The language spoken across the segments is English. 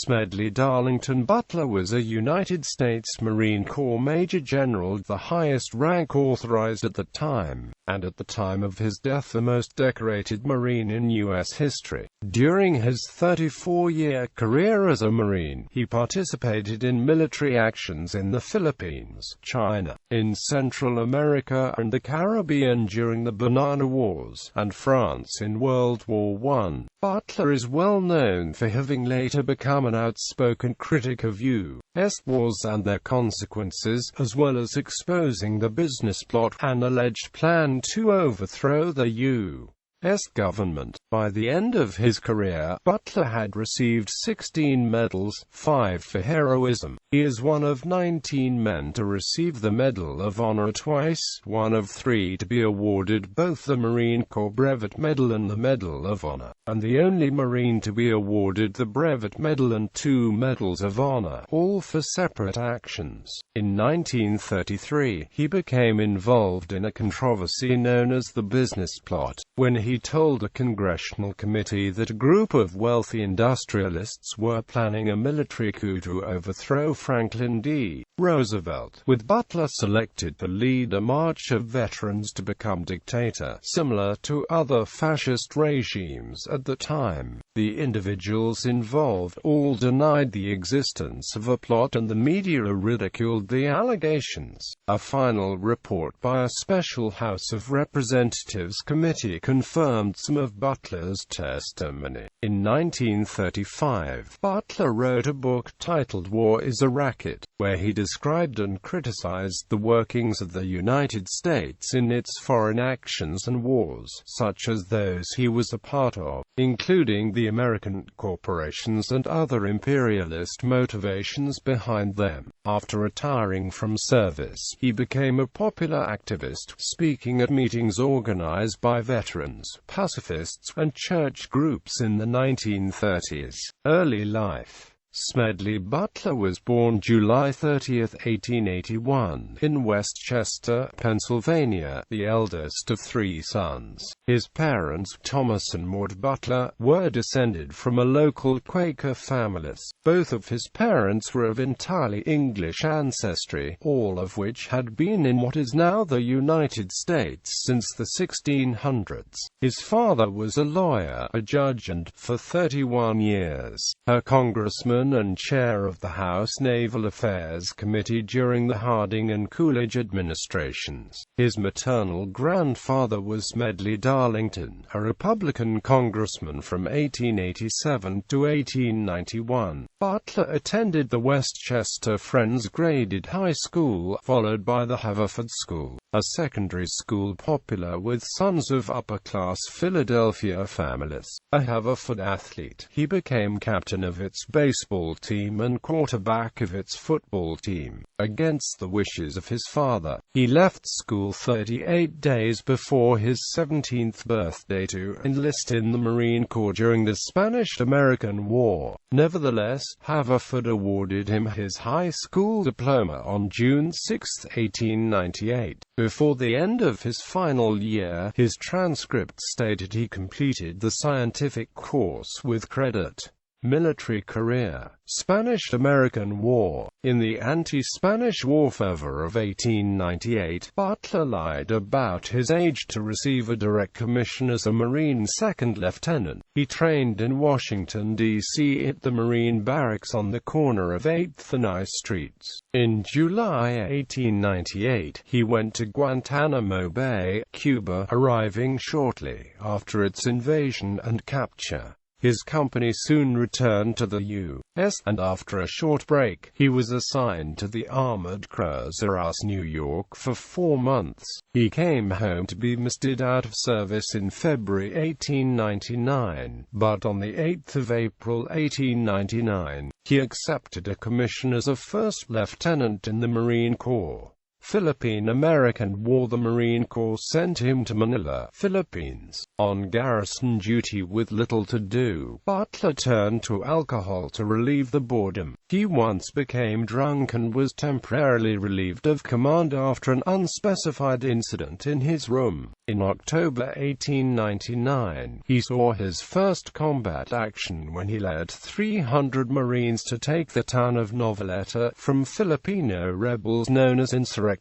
Smedley Darlington Butler was a United States Marine Corps Major General, the highest rank authorized at the time, and at the time of his death the most decorated Marine in U.S. history. During his 34-year career as a Marine, he participated in military actions in the Philippines, China, in Central America and the Caribbean during the Banana Wars, and France in World War I. Butler is well known for having later become an outspoken critic of U.S. wars and their consequences, as well as exposing the business plot and alleged plan to overthrow the U.S. government. By the end of his career, Butler had received 16 medals, 5 for heroism. He is one of 19 men to receive the Medal of Honor twice, one of 3 to be awarded both the Marine Corps Brevet Medal and the Medal of Honor, and the only Marine to be awarded the Brevet Medal and 2 Medals of Honor, all for separate actions. In 1933, he became involved in a controversy known as the business plot, when he told a congressional committee that a group of wealthy industrialists were planning a military coup to overthrow Franklin D. Roosevelt, with Butler selected to lead a march of veterans to become dictator, similar to other fascist regimes at the time. The individuals involved all denied the existence of a plot, and the media ridiculed the allegations. A final report by a special House of Representatives committee confirmed some of Butler's testimony. In 1935, Butler wrote a book titled War is a Racket, where he described and criticized the workings of the United States in its foreign actions and wars, such as those he was a part of, including the American corporations and other imperialist motivations behind them. After retiring from service, he became a popular activist, speaking at meetings organized by veterans, pacifists, and church groups in the 1930s. Early life. Smedley Butler was born July 30, 1881, in Westchester, Pennsylvania, the eldest of 3 sons. His parents, Thomas and Maud Butler, were descended from a local Quaker family. Both of his parents were of entirely English ancestry, all of which had been in what is now the United States since the 1600s. His father was a lawyer, a judge, and, for 31 years, a congressman and chair of the House Naval Affairs Committee during the Harding and Coolidge administrations. His maternal grandfather was Smedley Darlington, a Republican congressman from 1887 to 1891. Butler attended the Westchester Friends Graded High School, followed by the Haverford School, a secondary school popular with sons of upper-class Philadelphia families. A Haverford athlete, he became captain of its baseball team and quarterback of its football team. Against the wishes of his father, he left school 38 days before his 17th birthday to enlist in the Marine Corps during the Spanish-American War. Nevertheless, Haverford awarded him his high school diploma on June 6, 1898. Before the end of his final year, his transcript stated he completed the scientific course with credit. Military career. Spanish-American War. In the anti-Spanish war fervor of 1898, Butler lied about his age to receive a direct commission as a Marine second lieutenant. He trained in Washington, D.C. at the Marine barracks on the corner of 8th and I Streets. In July 1898, he went to Guantanamo Bay, Cuba, arriving shortly after its invasion and capture. His company soon returned to the U.S., and after a short break, he was assigned to the armored cruiser USS New York for 4 months. He came home to be mustered out of service in February 1899, but on the 8th of April 1899, he accepted a commission as a first lieutenant in the Marine Corps. Philippine-American War. The Marine Corps sent him to Manila, Philippines, on garrison duty with little to do. Butler turned to alcohol to relieve the boredom. He once became drunk and was temporarily relieved of command after an unspecified incident in his room. In October 1899, he saw his first combat action when he led 300 Marines to take the town of Noveleta from Filipino rebels known as insurrectos.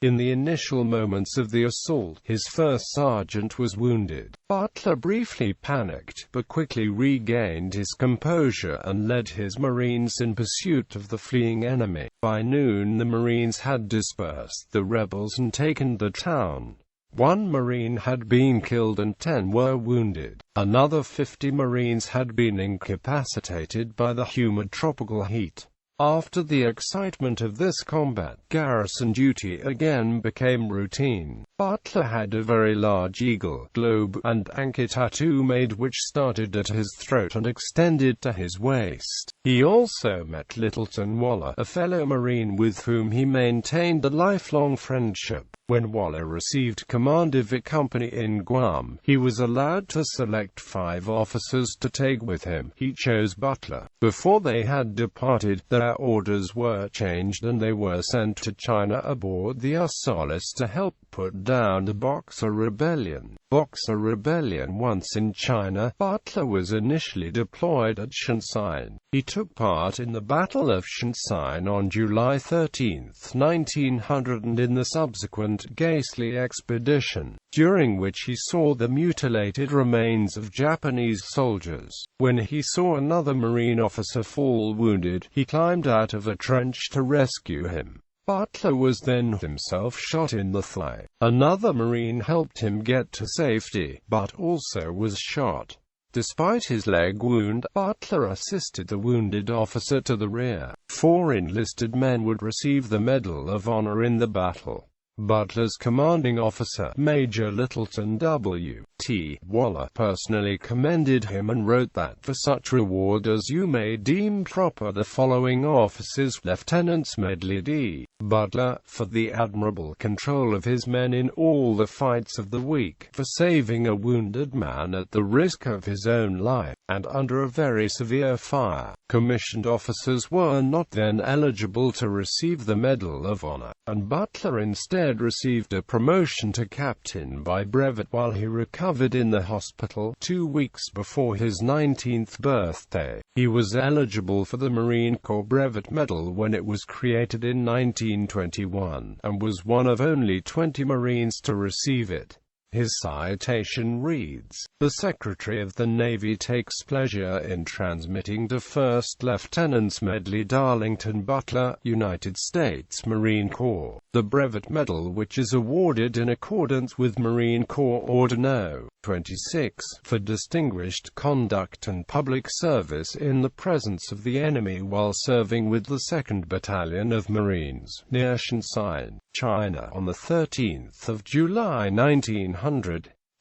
In the initial moments of the assault, his first sergeant was wounded. Butler briefly panicked, but quickly regained his composure and led his Marines in pursuit of the fleeing enemy. By noon the Marines had dispersed the rebels and taken the town. 1 Marine had been killed and 10 were wounded. Another 50 Marines had been incapacitated by the humid tropical heat. After the excitement of this combat, garrison duty again became routine. Butler had a very large eagle, globe, and anchor tattoo made which started at his throat and extended to his waist. He also met Littleton Waller, a fellow Marine with whom he maintained a lifelong friendship. When Waller received command of a company in Guam, he was allowed to select 5 officers to take with him. He chose Butler. Before they had departed, their orders were changed and they were sent to China aboard the Osalis to help put down the Boxer Rebellion. Once in China, Butler was initially deployed at Shanxi. He took part in the Battle of Shanxi on July 13, 1900 and in the subsequent Gately expedition, during which he saw the mutilated remains of Japanese soldiers. When he saw another Marine officer fall wounded, he climbed out of a trench to rescue him. Butler was then himself shot in the thigh. Another Marine helped him get to safety, but also was shot. Despite his leg wound, Butler assisted the wounded officer to the rear. 4 enlisted men would receive the Medal of Honor in the battle. Butler's commanding officer, Major Littleton W.T. Waller, personally commended him and wrote that for such reward as you may deem proper the following officers: Lieutenant Smedley D. Butler, for the admirable control of his men in all the fights of the week, for saving a wounded man at the risk of his own life, and under a very severe fire. Commissioned officers were not then eligible to receive the Medal of Honor, and Butler instead received a promotion to captain by brevet while he recovered in the hospital 2 weeks before his 19th birthday. He was eligible for the Marine Corps Brevet Medal when it was created in 1921, and was one of only 20 Marines to receive it. His citation reads, "The Secretary of the Navy takes pleasure in transmitting to First Lieutenant Smedley Darlington Butler, United States Marine Corps, the Brevet Medal which is awarded in accordance with Marine Corps Order No. 26, for distinguished conduct and public service in the presence of the enemy while serving with the 2nd Battalion of Marines, near Shanxi, China, on the 13th of July 1900.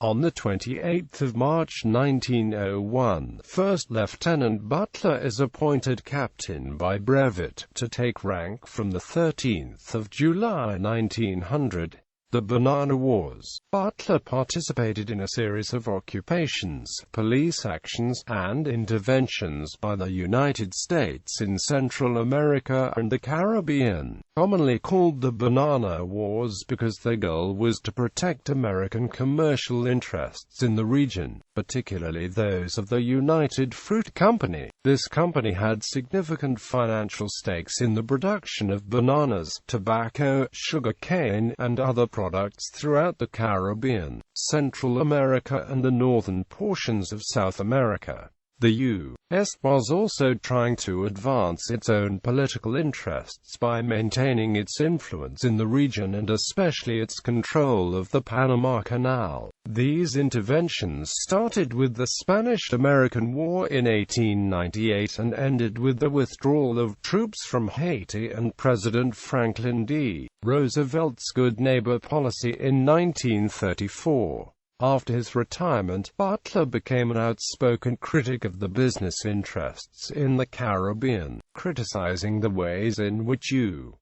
On the 28th of March 1901, First Lieutenant Butler is appointed captain by brevet, to take rank from the 13th of July 1900. The Banana Wars. Butler participated in a series of occupations, police actions, and interventions by the United States in Central America and the Caribbean, commonly called the Banana Wars because their goal was to protect American commercial interests in the region, particularly those of the United Fruit Company. This company had significant financial stakes in the production of bananas, tobacco, sugar cane, and other products throughout the Caribbean, Central America and the northern portions of South America. The U.S. was also trying to advance its own political interests by maintaining its influence in the region and especially its control of the Panama Canal. These interventions started with the Spanish-American War in 1898 and ended with the withdrawal of troops from Haiti and President Franklin D. Roosevelt's good neighbor policy in 1934. After his retirement, Butler became an outspoken critic of the business interests in the Caribbean, criticizing the ways in which U.S.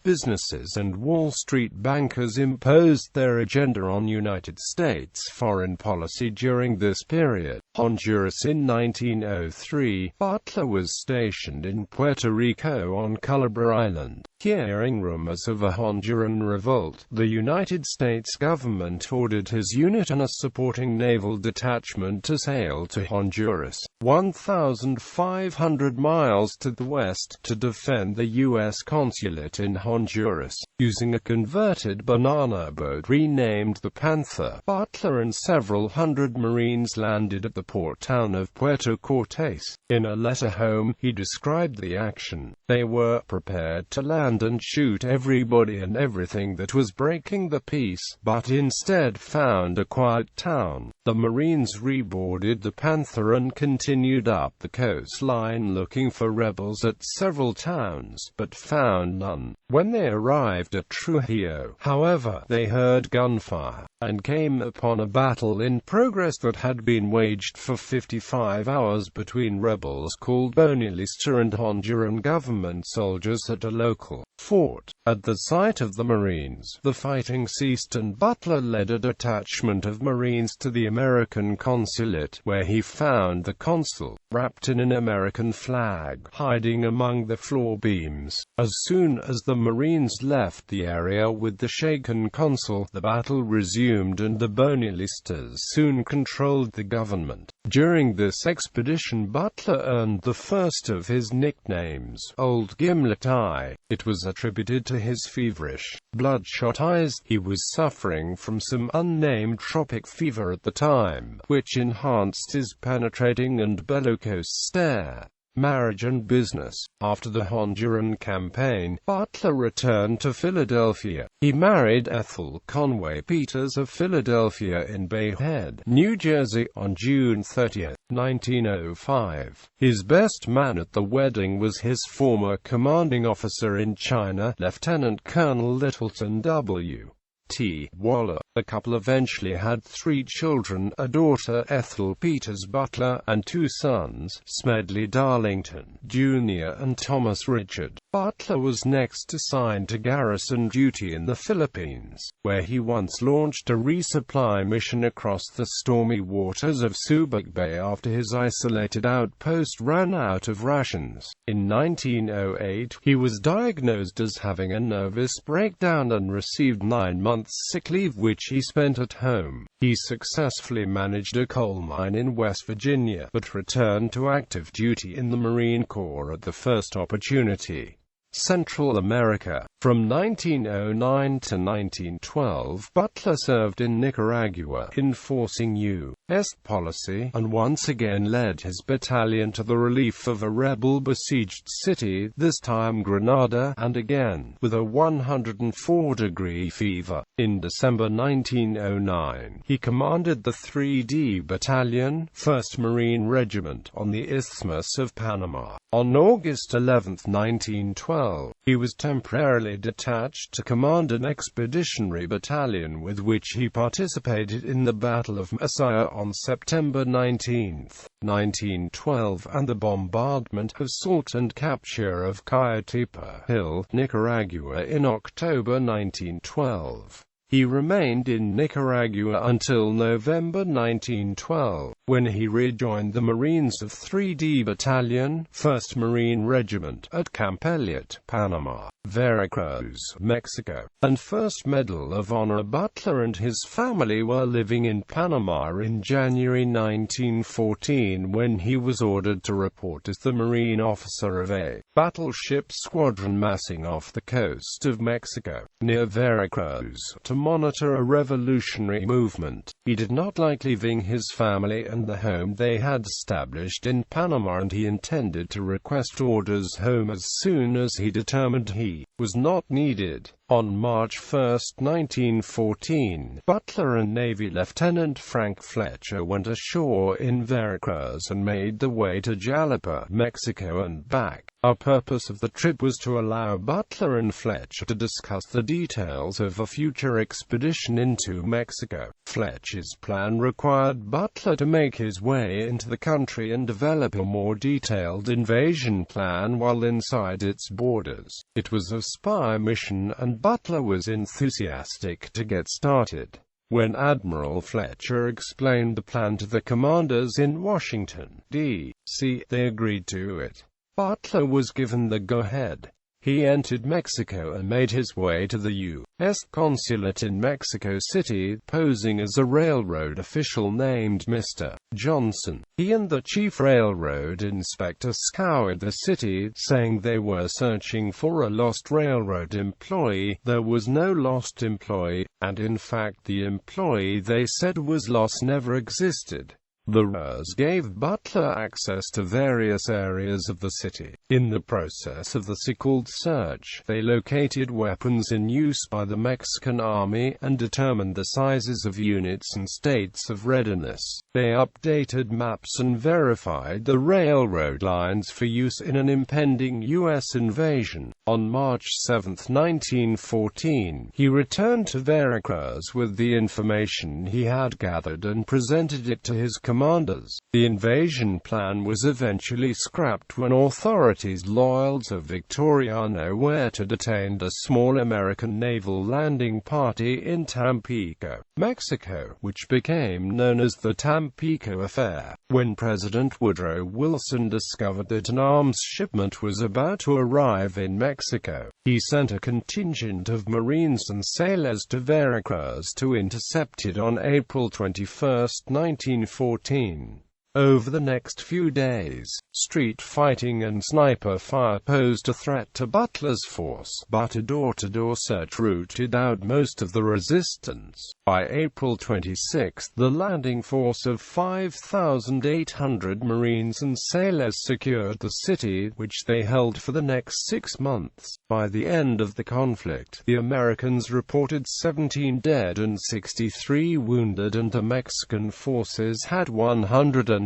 businesses and Wall Street bankers imposed their agenda on United States foreign policy during this period. Honduras. In 1903, Butler was stationed in Puerto Rico on Culebra Island. Hearing rumors of a Honduran revolt, the United States government ordered his unit and a supporting naval detachment to sail to Honduras, 1,500 miles to the west, to defend the U.S. consulate in Honduras. Using a converted banana boat renamed the Panther, Butler and several hundred Marines landed at the port town of Puerto Cortes. In a letter home, he described the action. They were prepared to land and shoot everybody and everything that was breaking the peace, but instead found a quiet town. The Marines reboarded the Panther and continued up the coastline looking for rebels at several towns, but found none. When they arrived at Trujillo, however, they heard gunfire, and came upon a battle in progress that had been waged for 55 hours between rebels called Bonilista and Honduran government soldiers at a local fort. At the sight of the Marines, the fighting ceased and Butler led a detachment of Marines to the American consulate, where he found the consul, wrapped in an American flag, hiding among the floor beams. As soon as the Marines left the area with the shaken consul, the battle resumed and the Bonilistas soon controlled the government. During this expedition, Butler earned the first of his nicknames, Old Gimlet Eye. It was attributed to his feverish, bloodshot eyes. He was suffering from some unnamed tropic fever at the time, which enhanced his penetrating and bellicose stare. Marriage and business. After the Honduran campaign, Butler returned to Philadelphia. He married Ethel Conway Peters of Philadelphia in Bay Head, New Jersey, on June 30, 1905. His best man at the wedding was his former commanding officer in China, Lieutenant Colonel Littleton W. T. Waller. The couple eventually had 3 children, a daughter, Ethel Peters Butler, and 2 sons, Smedley Darlington, Jr. and Thomas Richard. Butler was next assigned to garrison duty in the Philippines, where he once launched a resupply mission across the stormy waters of Subic Bay after his isolated outpost ran out of rations. In 1908, he was diagnosed as having a nervous breakdown and received 9 months sick leave, which he spent at home. He successfully managed a coal mine in West Virginia, but returned to active duty in the Marine Corps at the first opportunity. Central America. From 1909 to 1912, Butler served in Nicaragua, enforcing U.S. policy, and once again led his battalion to the relief of a rebel-besieged city, this time Grenada, and again, with a 104-degree fever. In December 1909, he commanded the 3D Battalion, 1st Marine Regiment, on the Isthmus of Panama. On August 11, 1912, he was temporarily detached to command an expeditionary battalion with which he participated in the Battle of Masaya on September 19, 1912, and the bombardment, assault and capture of Coyotepa Hill, Nicaragua in October 1912. He remained in Nicaragua until November 1912, when he rejoined the Marines of 3D Battalion, 1st Marine Regiment, at Camp Elliott, Panama, Veracruz, Mexico, and 1st Medal of Honor. Butler and his family were living in Panama in January 1914 when he was ordered to report as the Marine officer of a battleship squadron massing off the coast of Mexico, near Veracruz, to monitor a revolutionary movement. He did not like leaving his family and the home they had established in Panama, and he intended to request orders home as soon as he determined he was not needed. On March 1, 1914, Butler and Navy Lieutenant Frank Fletcher went ashore in Veracruz and made the way to Jalapa, Mexico and back. The purpose of the trip was to allow Butler and Fletcher to discuss the details of a future expedition into Mexico. Fletcher's plan required Butler to make his way into the country and develop a more detailed invasion plan while inside its borders. It was a spy mission, and Butler was enthusiastic to get started. When Admiral Fletcher explained the plan to the commanders in Washington, D.C., they agreed to it. Butler was given the go-ahead. He entered Mexico and made his way to the U.S. consulate in Mexico City, posing as a railroad official named Mr. Johnson. He and the chief railroad inspector scoured the city, saying they were searching for a lost railroad employee. There was no lost employee, and in fact the employee they said was lost never existed. The railroads gave Butler access to various areas of the city. In the process of the so-called search, they located weapons in use by the Mexican army and determined the sizes of units and states of readiness. They updated maps and verified the railroad lines for use in an impending U.S. invasion. On March 7, 1914, he returned to Veracruz with the information he had gathered and presented it to his commanders. The invasion plan was eventually scrapped when authorities loyal to Victoriano Huerta detained a small American naval landing party in Tampico, Mexico, which became known as the Tampico Affair. When President Woodrow Wilson discovered that an arms shipment was about to arrive in Mexico, he sent a contingent of Marines and sailors to Veracruz to intercept it on April 21, 1914. Over the next few days, street fighting and sniper fire posed a threat to Butler's force, but a door-to-door search rooted out most of the resistance. By April 26, the landing force of 5,800 Marines and sailors secured the city, which they held for the next 6 months. By the end of the conflict, the Americans reported 17 dead and 63 wounded, and the Mexican forces had 126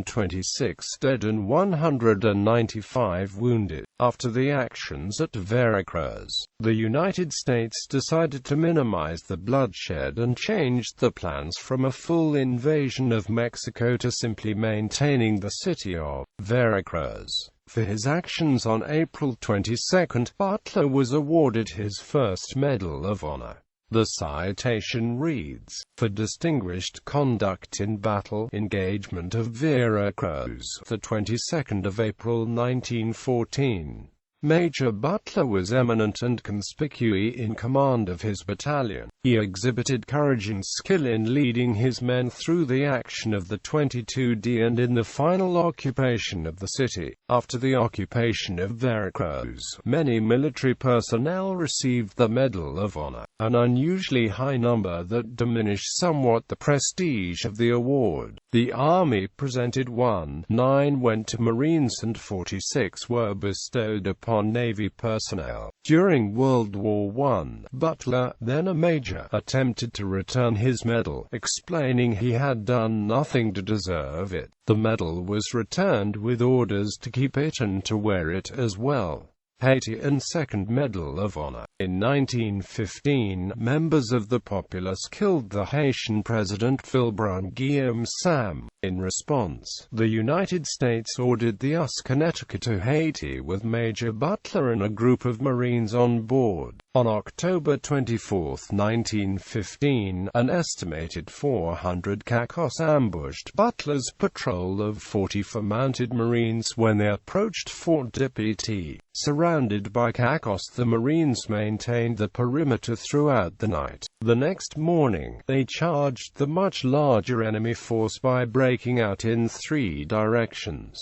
dead and 195 wounded. After the actions at Veracruz, the United States decided to minimize the bloodshed and changed the plans from a full invasion of Mexico to simply maintaining the city of Veracruz. For his actions on April 22, Butler was awarded his first Medal of Honor. The citation reads, "For distinguished conduct in battle, engagement of Veracruz, the 22nd of April 1914. Major Butler was eminent and conspicuous in command of his battalion. He exhibited courage and skill in leading his men through the action of the 22d and in the final occupation of the city. After the occupation of Veracruz, many military personnel received the Medal of Honor, an unusually high number that diminished somewhat the prestige of the award. The Army presented 9 went to Marines and 46 were bestowed upon Navy personnel. During World War I, Butler, then a major, attempted to return his medal, explaining he had done nothing to deserve it. The medal was returned with orders to keep it and to wear it as well. Haiti and Second Medal of Honor. In 1915, members of the populace killed the Haitian President Philbrun Guillaume Sam. In response, the United States ordered the US Connecticut to Haiti with Major Butler and a group of Marines on board. On October 24, 1915, an estimated 400 Cacos ambushed Butler's patrol of 44 mounted Marines when they approached Fort Deputy. Surrounded by Cacos, the Marines maintained the perimeter throughout the night. The next morning, they charged the much larger enemy force by breaking out in 3 directions.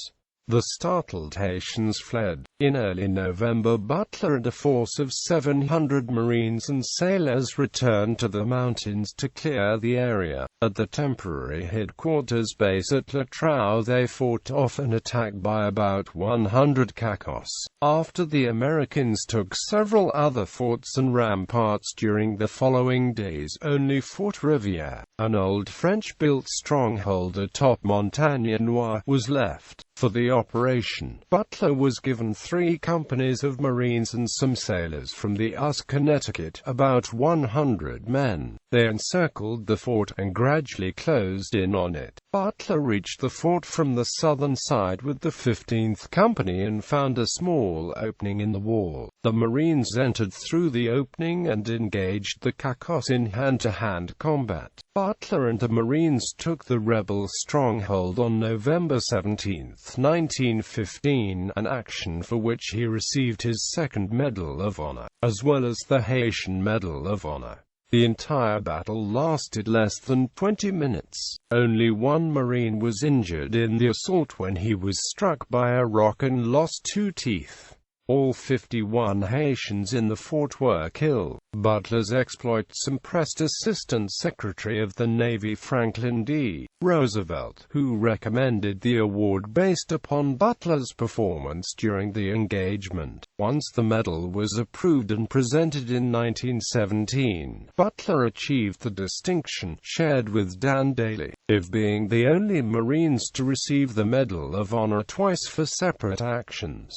The startled Haitians fled. In early November, Butler and a force of 700 Marines and sailors returned to the mountains to clear the area. At the temporary headquarters base at La Troue, they fought off an attack by about 100 Cacos. After the Americans took several other forts and ramparts during the following days, only Fort Riviere, an old French-built stronghold atop Montagne Noire, was left. For the operation, Butler was given 3 companies of Marines and some sailors from the US, Connecticut, about 100 men. They encircled the fort and gradually closed in on it. Butler reached the fort from the southern side with the 15th Company and found a small opening in the wall. The Marines entered through the opening and engaged the Cacos in hand-to-hand combat. Butler and the Marines took the rebel stronghold on November 17, 1915, an action for which he received his second Medal of Honor, as well as the Haitian Medal of Honor. The entire battle lasted less than 20 minutes. Only one Marine was injured in the assault when he was struck by a rock and lost 2 teeth. All 51 Haitians in the fort were killed. Butler's exploits impressed Assistant Secretary of the Navy Franklin D. Roosevelt, who recommended the award based upon Butler's performance during the engagement. Once the medal was approved and presented in 1917, Butler achieved the distinction, shared with Dan Daly, of being the only Marines to receive the Medal of Honor twice for separate actions.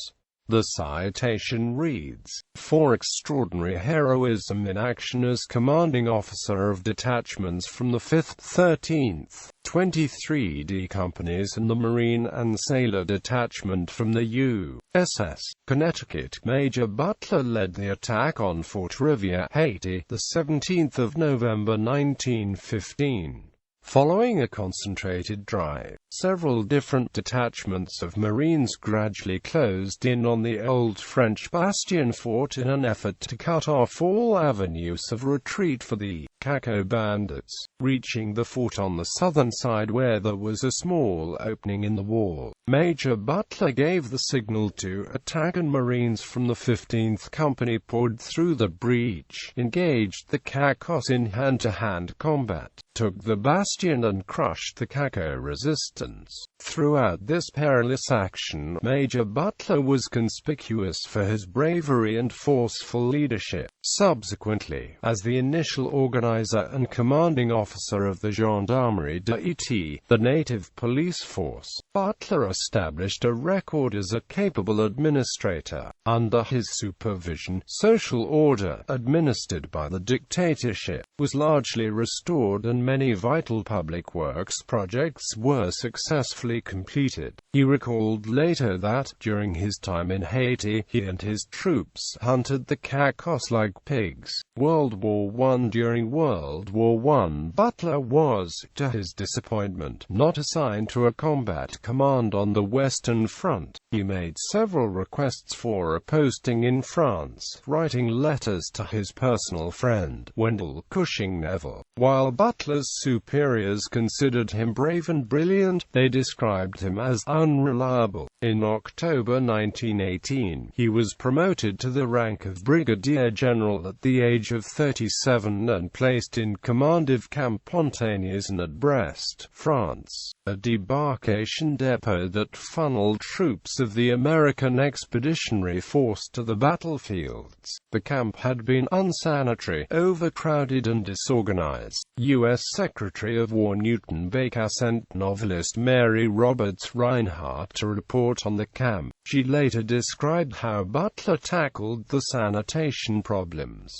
The citation reads, "For extraordinary heroism in action as commanding officer of detachments from the 5th, 13th, 23d Companies and the Marine and Sailor Detachment from the U.S.S. Connecticut, Major Butler led the attack on Fort Riviere, Haiti, the 17th of November 1915. Following a concentrated drive, several different detachments of Marines gradually closed in on the old French bastion fort in an effort to cut off all avenues of retreat for the Caco bandits, reaching the fort on the southern side where there was a small opening in the wall. Major Butler gave the signal to attack and Marines from the 15th Company poured through the breach, engaged the Cacos in hand-to-hand combat, took the bastion and crushed the Caco resistance. Throughout this perilous action, Major Butler was conspicuous for his bravery and forceful leadership. Subsequently, as the initial organizer and commanding officer of the Gendarmerie d'Haïti, the native police force, Butler established a record as a capable administrator. Under his supervision, social order, administered by the dictatorship, was largely restored and many vital public works projects were successfully completed. He recalled later that, during his time in Haiti, he and his troops hunted the Cacos like pigs. World War I. During World War I, Butler was, to his disappointment, not assigned to a combat command on the Western Front. He made several requests for a posting in France, writing letters to his personal friend, Wendell Cushing Neville. While Butler's superiors considered him brave and brilliant, they described him as unreliable. In October 1918, he was promoted to the rank of Brigadier General at the age of 37 and placed in command of Camp Pontainiers at Brest, France, a debarkation depot that funneled troops of the American Expeditionary Force to the battlefields. The camp had been unsanitary, overcrowded and disorganized. U.S. Secretary of War Newton Baker sent novelist Mary Roberts Reinhardt to report on the camp. She later described how Butler tackled the sanitation problems.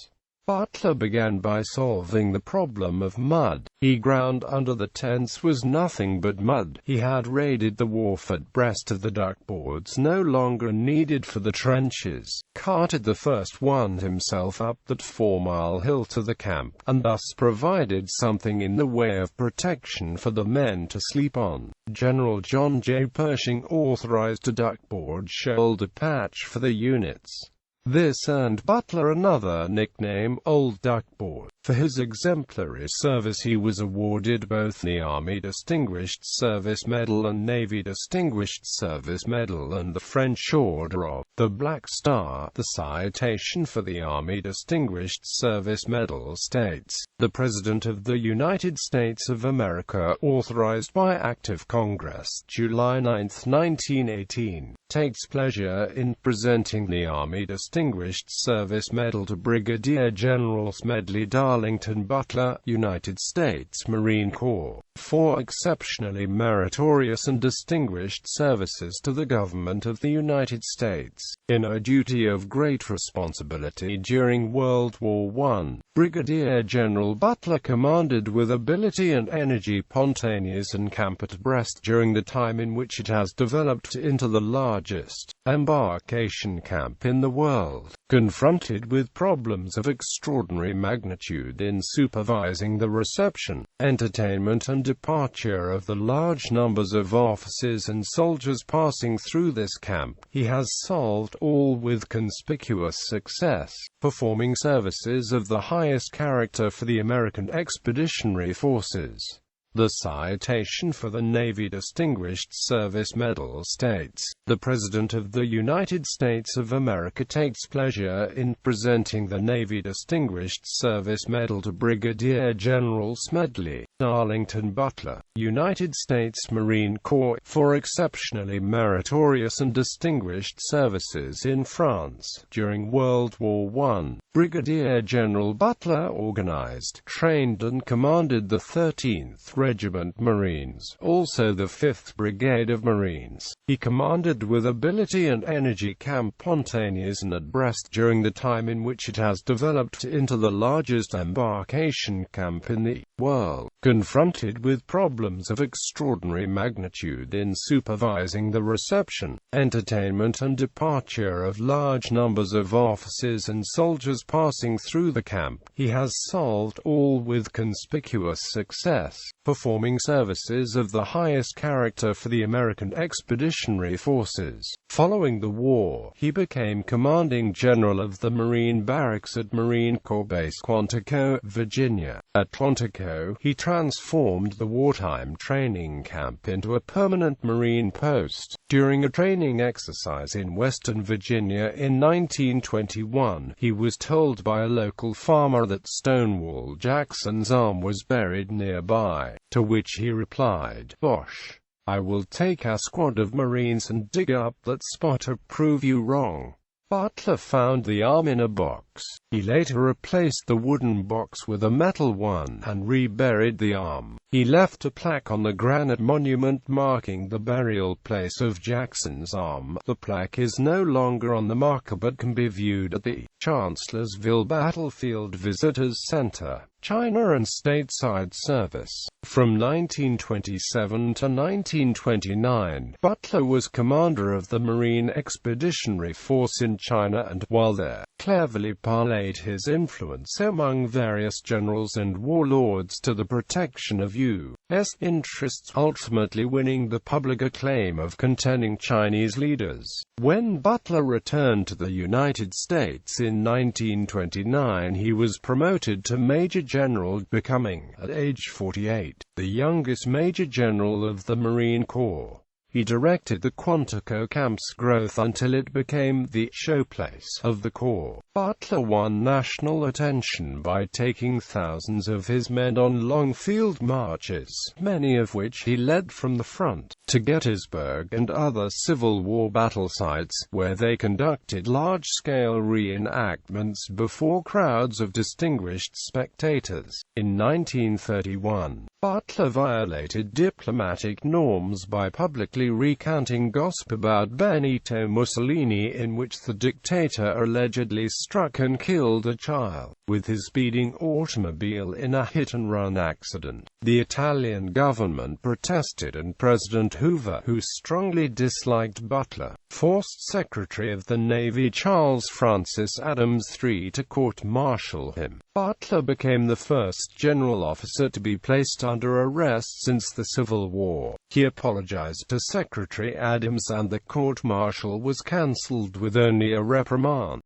Butler began by solving the problem of mud. He ground under the tents was nothing but mud. He had raided the wharf at Brest of the duckboards no longer needed for the trenches, carted the first one himself up that 4-mile hill to the camp, and thus provided something in the way of protection for the men to sleep on. General John J. Pershing authorized a duckboard shoulder patch for the units. This earned Butler another nickname, Old Duckboard. For his exemplary service he was awarded both the Army Distinguished Service Medal and Navy Distinguished Service Medal and the French Order of the Black Star. The citation for the Army Distinguished Service Medal states, "The President of the United States of America, authorized by Act of Congress, July 9, 1918, takes pleasure in presenting the Army Distinguished Service Medal to Brigadier General Smedley Darlington Butler, United States Marine Corps, for exceptionally meritorious and distinguished services to the government of the United States, in a duty of great responsibility during World War I. Brigadier General Butler commanded with ability and energy Pontainiers camp at Brest during the time in which it has developed into the largest embarkation camp in the world. Confronted with problems of extraordinary magnitude in supervising the reception, entertainment and departure of the large numbers of officers and soldiers passing through this camp, he has solved all with conspicuous success, performing services of the highest character for the American Expeditionary Forces." The citation for the Navy Distinguished Service Medal states, "The President of the United States of America takes pleasure in presenting the Navy Distinguished Service Medal to Brigadier General Smedley Darlington Butler, United States Marine Corps, for exceptionally meritorious and distinguished services in France during World War I. Brigadier General Butler organized, trained and commanded the 13th Regiment Marines, also the 5th Brigade of Marines. He commanded with ability and energy Camp Pontainiers at Brest during the time in which it has developed into the largest embarkation camp in the world. Confronted with problems of extraordinary magnitude in supervising the reception, entertainment and departure of large numbers of officers and soldiers passing through the camp, he has solved all with conspicuous success, performing services of the highest character for the American Expeditionary Forces. Following the war, he became commanding general of the Marine Barracks at Marine Corps Base Quantico, Virginia. At Quantico, he transformed the wartime training camp into a permanent Marine post. During a training exercise in Western Virginia in 1921, he was told by a local farmer that Stonewall Jackson's arm was buried nearby, to which he replied, "Bosh! I will take a squad of Marines and dig up that spot to prove you wrong." Butler found the arm in a box. He later replaced the wooden box with a metal one and reburied the arm. He left a plaque on the granite monument marking the burial place of Jackson's arm. The plaque is no longer on the marker but can be viewed at the Chancellorsville Battlefield Visitors Center, China and Stateside service. From 1927 to 1929, Butler was commander of the Marine Expeditionary Force in China and, while there, cleverly parlayed his influence among various generals and warlords to the protection of U.S. interests, ultimately winning the public acclaim of contending Chinese leaders. When Butler returned to the United States in 1929, he was promoted to Major General, becoming, at age 48, the youngest Major General of the Marine Corps. He directed the Quantico camp's growth until it became the showplace of the Corps. Butler won national attention by taking thousands of his men on long field marches, many of which he led from the front, to Gettysburg and other Civil War battle sites, where they conducted large-scale reenactments before crowds of distinguished spectators. In 1931, Butler violated diplomatic norms by publicly recounting gossip about Benito Mussolini, in which the dictator allegedly struck and killed a child with his speeding automobile in a hit-and-run accident. The Italian government protested, and President Hoover, who strongly disliked Butler, forced Secretary of the Navy Charles Francis Adams III to court-martial him. Butler became the first general officer to be placed under arrest since the Civil War. He apologized to Secretary Adams and the court-martial was cancelled with only a reprimand.